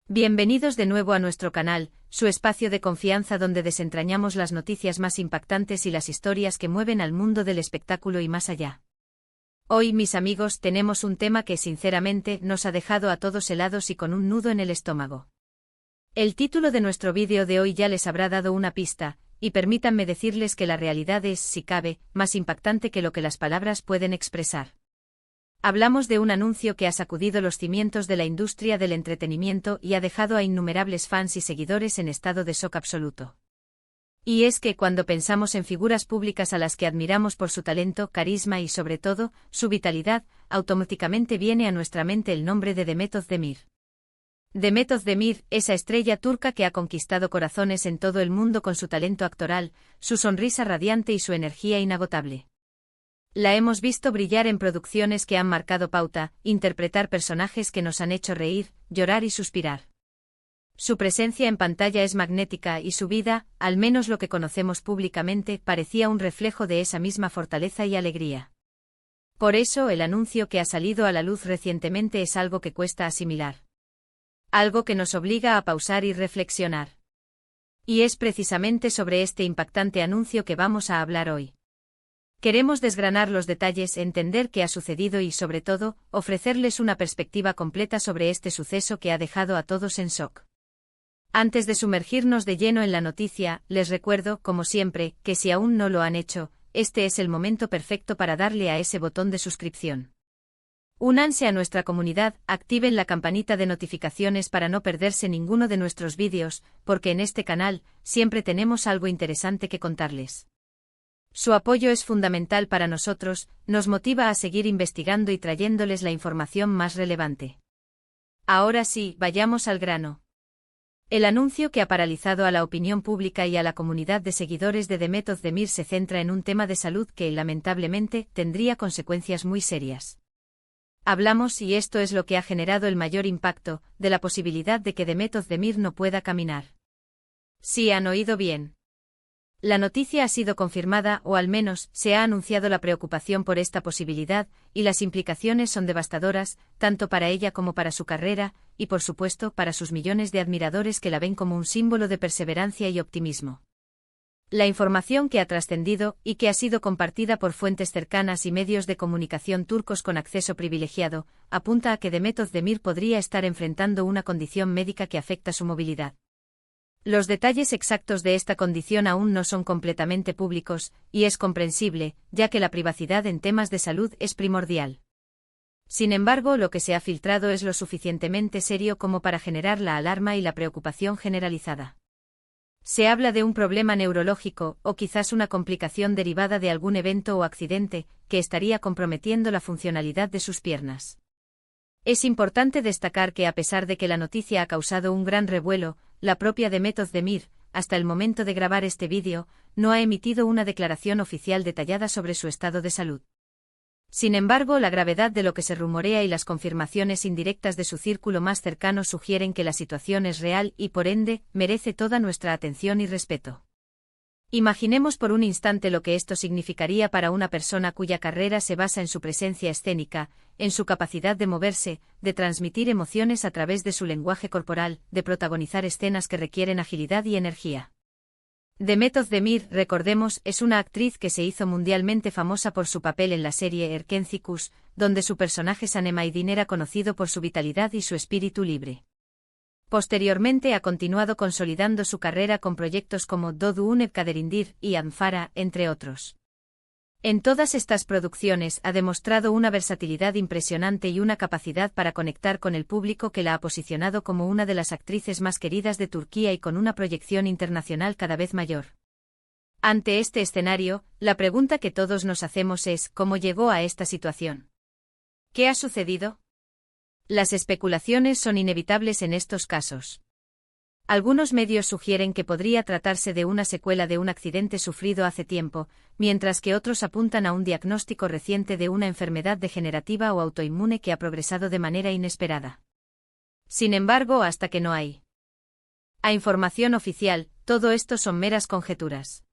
Bienvenidos de nuevo a nuestro canal, su espacio de confianza donde desentrañamos las noticias más impactantes y las historias que mueven al mundo del espectáculo y más allá. Hoy, mis amigos, tenemos un tema que sinceramente nos ha dejado a todos helados y con un nudo en el estómago. El título de nuestro vídeo de hoy ya les habrá dado una pista, y permítanme decirles que la realidad es, si cabe, más impactante que lo que las palabras pueden expresar. Hablamos de un anuncio que ha sacudido los cimientos de la industria del entretenimiento y ha dejado a innumerables fans y seguidores en estado de shock absoluto. Y es que cuando pensamos en figuras públicas a las que admiramos por su talento, carisma y sobre todo, su vitalidad, automáticamente viene a nuestra mente el nombre de Demet Özdemir. Demet Özdemir, esa estrella turca que ha conquistado corazones en todo el mundo con su talento actoral, su sonrisa radiante y su energía inagotable. La hemos visto brillar en producciones que han marcado pauta, interpretar personajes que nos han hecho reír, llorar y suspirar. Su presencia en pantalla es magnética y su vida, al menos lo que conocemos públicamente, parecía un reflejo de esa misma fortaleza y alegría. Por eso el anuncio que ha salido a la luz recientemente es algo que cuesta asimilar. Algo que nos obliga a pausar y reflexionar. Y es precisamente sobre este impactante anuncio que vamos a hablar hoy. Queremos desgranar los detalles, entender qué ha sucedido y, sobre todo, ofrecerles una perspectiva completa sobre este suceso que ha dejado a todos en shock. Antes de sumergirnos de lleno en la noticia, les recuerdo, como siempre, que si aún no lo han hecho, este es el momento perfecto para darle a ese botón de suscripción. Únanse a nuestra comunidad, activen la campanita de notificaciones para no perderse ninguno de nuestros vídeos, porque en este canal, siempre tenemos algo interesante que contarles. Su apoyo es fundamental para nosotros, nos motiva a seguir investigando y trayéndoles la información más relevante. Ahora sí, vayamos al grano. El anuncio que ha paralizado a la opinión pública y a la comunidad de seguidores de Demet Özdemir se centra en un tema de salud que, lamentablemente, tendría consecuencias muy serias. Hablamos, y esto es lo que ha generado el mayor impacto, de la posibilidad de que Demet Özdemir no pueda caminar. Sí, han oído bien. La noticia ha sido confirmada o al menos se ha anunciado la preocupación por esta posibilidad, y las implicaciones son devastadoras, tanto para ella como para su carrera, y por supuesto para sus millones de admiradores que la ven como un símbolo de perseverancia y optimismo. La información que ha trascendido y que ha sido compartida por fuentes cercanas y medios de comunicación turcos con acceso privilegiado, apunta a que Demet Özdemir podría estar enfrentando una condición médica que afecta su movilidad. Los detalles exactos de esta condición aún no son completamente públicos, y es comprensible, ya que la privacidad en temas de salud es primordial. Sin embargo, lo que se ha filtrado es lo suficientemente serio como para generar la alarma y la preocupación generalizada. Se habla de un problema neurológico, o quizás una complicación derivada de algún evento o accidente, que estaría comprometiendo la funcionalidad de sus piernas. Es importante destacar que a pesar de que la noticia ha causado un gran revuelo, la propia Demet Özdemir, hasta el momento de grabar este vídeo, no ha emitido una declaración oficial detallada sobre su estado de salud. Sin embargo, la gravedad de lo que se rumorea y las confirmaciones indirectas de su círculo más cercano sugieren que la situación es real y, por ende, merece toda nuestra atención y respeto. Imaginemos por un instante lo que esto significaría para una persona cuya carrera se basa en su presencia escénica, en su capacidad de moverse, de transmitir emociones a través de su lenguaje corporal, de protagonizar escenas que requieren agilidad y energía. Demet Özdemir, recordemos, es una actriz que se hizo mundialmente famosa por su papel en la serie Erkenci, donde su personaje Sanem Aydin era conocido por su vitalidad y su espíritu libre. Posteriormente ha continuado consolidando su carrera con proyectos como Doğduğun Kaderindir y Anfara, entre otros. En todas estas producciones ha demostrado una versatilidad impresionante y una capacidad para conectar con el público que la ha posicionado como una de las actrices más queridas de Turquía y con una proyección internacional cada vez mayor. Ante este escenario, la pregunta que todos nos hacemos es ¿cómo llegó a esta situación? ¿Qué ha sucedido? Las especulaciones son inevitables en estos casos. Algunos medios sugieren que podría tratarse de una secuela de un accidente sufrido hace tiempo, mientras que otros apuntan a un diagnóstico reciente de una enfermedad degenerativa o autoinmune que ha progresado de manera inesperada. Sin embargo, hasta que no hay información oficial, todo esto son meras conjeturas.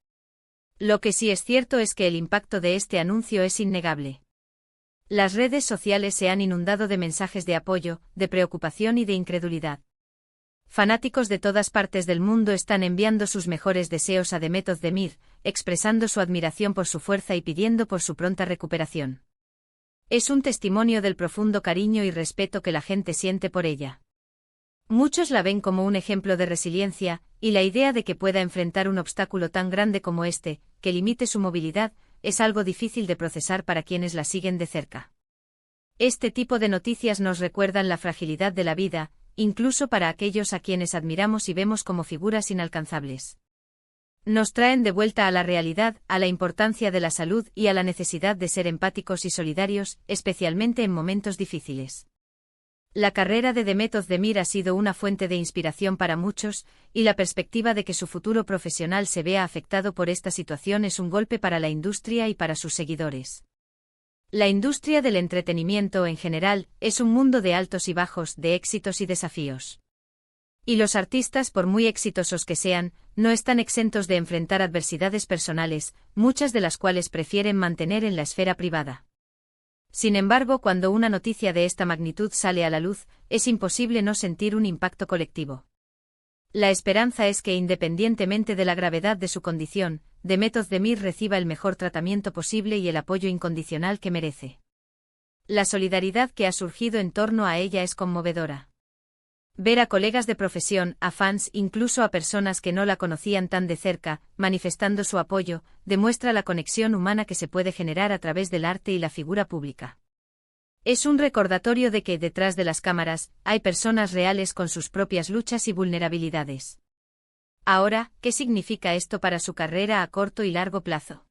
Lo que sí es cierto es que el impacto de este anuncio es innegable. Las redes sociales se han inundado de mensajes de apoyo, de preocupación y de incredulidad. Fanáticos de todas partes del mundo están enviando sus mejores deseos a Demet Özdemir, expresando su admiración por su fuerza y pidiendo por su pronta recuperación. Es un testimonio del profundo cariño y respeto que la gente siente por ella. Muchos la ven como un ejemplo de resiliencia, y la idea de que pueda enfrentar un obstáculo tan grande como este, que limite su movilidad, es algo difícil de procesar para quienes la siguen de cerca. Este tipo de noticias nos recuerdan la fragilidad de la vida, incluso para aquellos a quienes admiramos y vemos como figuras inalcanzables. Nos traen de vuelta a la realidad, a la importancia de la salud y a la necesidad de ser empáticos y solidarios, especialmente en momentos difíciles. La carrera de Demet Özdemir ha sido una fuente de inspiración para muchos, y la perspectiva de que su futuro profesional se vea afectado por esta situación es un golpe para la industria y para sus seguidores. La industria del entretenimiento en general es un mundo de altos y bajos, de éxitos y desafíos. Y los artistas, por muy exitosos que sean, no están exentos de enfrentar adversidades personales, muchas de las cuales prefieren mantener en la esfera privada. Sin embargo, cuando una noticia de esta magnitud sale a la luz, es imposible no sentir un impacto colectivo. La esperanza es que, independientemente de la gravedad de su condición, Demet Özdemir reciba el mejor tratamiento posible y el apoyo incondicional que merece. La solidaridad que ha surgido en torno a ella es conmovedora. Ver a colegas de profesión, a fans, incluso a personas que no la conocían tan de cerca, manifestando su apoyo, demuestra la conexión humana que se puede generar a través del arte y la figura pública. Es un recordatorio de que, detrás de las cámaras, hay personas reales con sus propias luchas y vulnerabilidades. Ahora, ¿qué significa esto para su carrera a corto y largo plazo?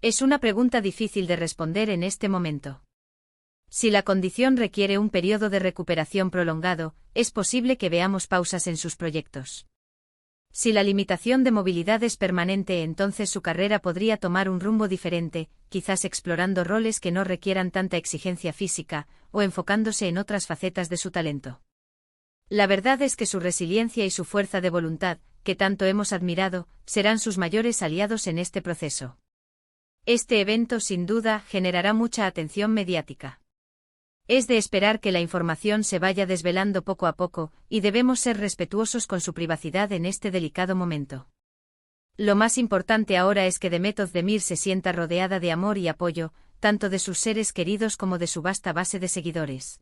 Es una pregunta difícil de responder en este momento. Si la condición requiere un periodo de recuperación prolongado, es posible que veamos pausas en sus proyectos. Si la limitación de movilidad es permanente, entonces su carrera podría tomar un rumbo diferente, quizás explorando roles que no requieran tanta exigencia física, o enfocándose en otras facetas de su talento. La verdad es que su resiliencia y su fuerza de voluntad, que tanto hemos admirado, serán sus mayores aliados en este proceso. Este evento, sin duda, generará mucha atención mediática. Es de esperar que la información se vaya desvelando poco a poco, y debemos ser respetuosos con su privacidad en este delicado momento. Lo más importante ahora es que Demet Özdemir se sienta rodeada de amor y apoyo, tanto de sus seres queridos como de su vasta base de seguidores.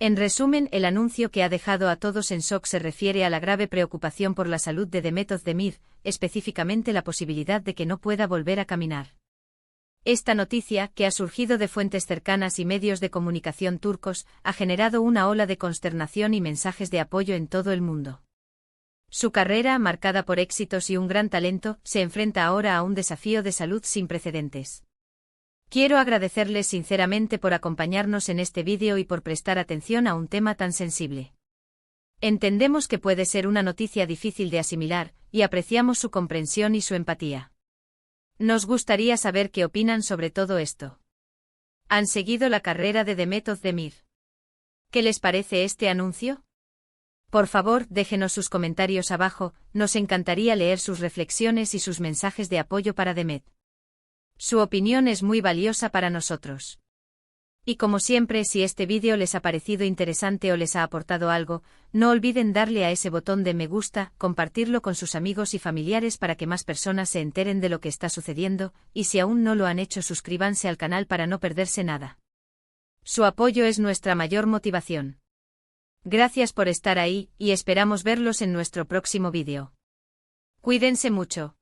En resumen, el anuncio que ha dejado a todos en shock se refiere a la grave preocupación por la salud de Demet Özdemir, específicamente la posibilidad de que no pueda volver a caminar. Esta noticia, que ha surgido de fuentes cercanas y medios de comunicación turcos, ha generado una ola de consternación y mensajes de apoyo en todo el mundo. Su carrera, marcada por éxitos y un gran talento, se enfrenta ahora a un desafío de salud sin precedentes. Quiero agradecerles sinceramente por acompañarnos en este vídeo y por prestar atención a un tema tan sensible. Entendemos que puede ser una noticia difícil de asimilar, y apreciamos su comprensión y su empatía. Nos gustaría saber qué opinan sobre todo esto. ¿Han seguido la carrera de Demet Özdemir? ¿Qué les parece este anuncio? Por favor, déjenos sus comentarios abajo, nos encantaría leer sus reflexiones y sus mensajes de apoyo para Demet. Su opinión es muy valiosa para nosotros. Y como siempre, si este vídeo les ha parecido interesante o les ha aportado algo, no olviden darle a ese botón de me gusta, compartirlo con sus amigos y familiares para que más personas se enteren de lo que está sucediendo, y si aún no lo han hecho, suscríbanse al canal para no perderse nada. Su apoyo es nuestra mayor motivación. Gracias por estar ahí, y esperamos verlos en nuestro próximo vídeo. Cuídense mucho.